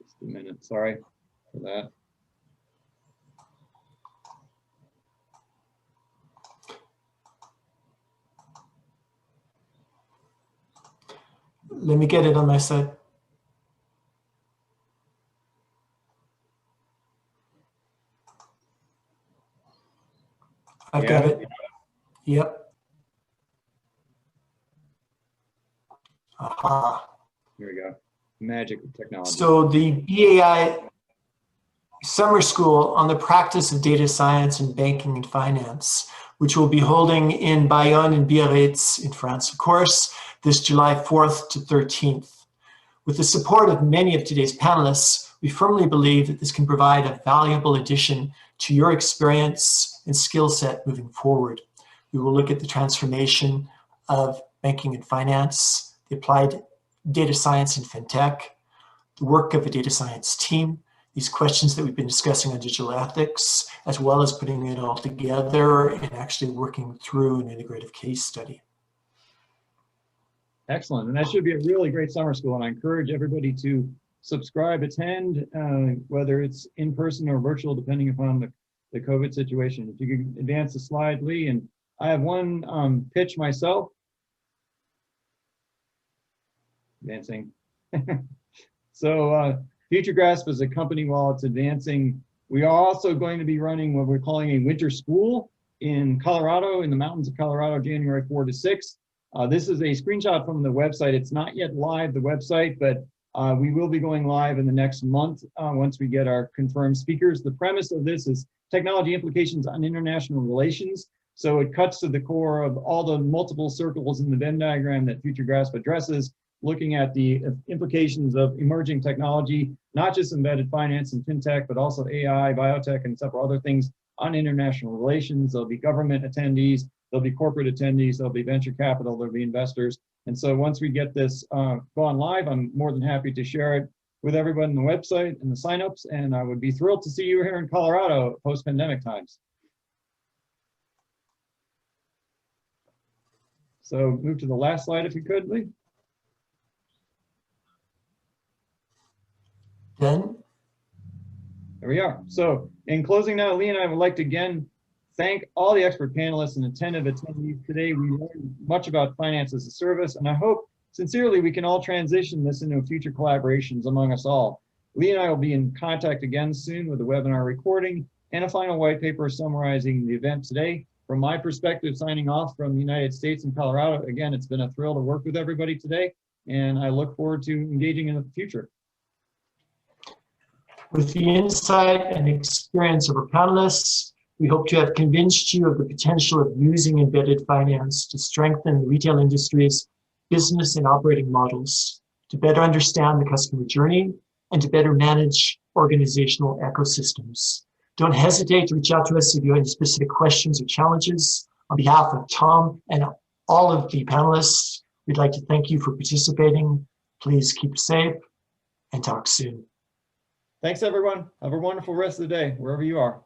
Just a minute, sorry for that. Let me get it on my side. I've got it. Yep. Aha. Here we go. Magic of technology. So the BAI Summer School on the Practice of Data Science in Banking and Finance, which will be holding in Bayonne and Biarritz in France, of course, this July 4th to 13th. With the support of many of today's panelists, we firmly believe that this can provide a valuable addition to your experience and skill set moving forward. We will look at the transformation of banking and finance, the applied data science and fintech, the work of a data science team, the these questions that we've been discussing on digital ethics, as well as putting it all together and actually working through an integrative case study. Excellent. And that should be a really great summer school. And I encourage everybody to subscribe, attend, whether it's in person or virtual, depending upon the COVID situation. If you could advance the slide, Lee. And I have one pitch myself. Advancing. So Future Grasp is a company while it's advancing. We are also going to be running what we're calling a winter school in Colorado, in the mountains of Colorado, January 4 to 6. This is a screenshot from the website. It's not yet live, the website, but we will be going live in the next month once we get our confirmed speakers. The premise of this is technology implications on international relations. So it cuts to the core of all the multiple circles in the Venn diagram that Future Grasp addresses, looking at the implications of emerging technology, not just embedded finance and fintech, but also AI, biotech, and several other things on international relations. There'll be government attendees, there'll be corporate attendees, there'll be venture capital, there'll be investors. And so once we get this gone live, I'm more than happy to share it with everyone on the website and the signups. And I would be thrilled to see you here in Colorado post-pandemic times. So move to the last slide if you could, Lee. Then, There we are. So in closing now, Lee and I would like to again thank all the expert panelists and attentive attendees today. We learned much about finance as a service, and I hope sincerely we can all transition this into future collaborations among us all. Lee and I will be in contact again soon with a webinar recording and a final white paper summarizing the event today. From my perspective, signing off from the United States and Colorado, again, it's been a thrill to work with everybody today, and I look forward to engaging in the future. with the insight and experience of our panelists, we hope to have convinced you of the potential of using embedded finance to strengthen the retail industry's business and operating models, to better understand the customer journey, and to better manage organizational ecosystems. Don't hesitate to reach out to us if you have any specific questions or challenges. On behalf of Tom and all of the panelists, we'd like to thank you for participating. Please keep safe and talk soon. Thanks, everyone. Have a wonderful rest of the day, wherever you are.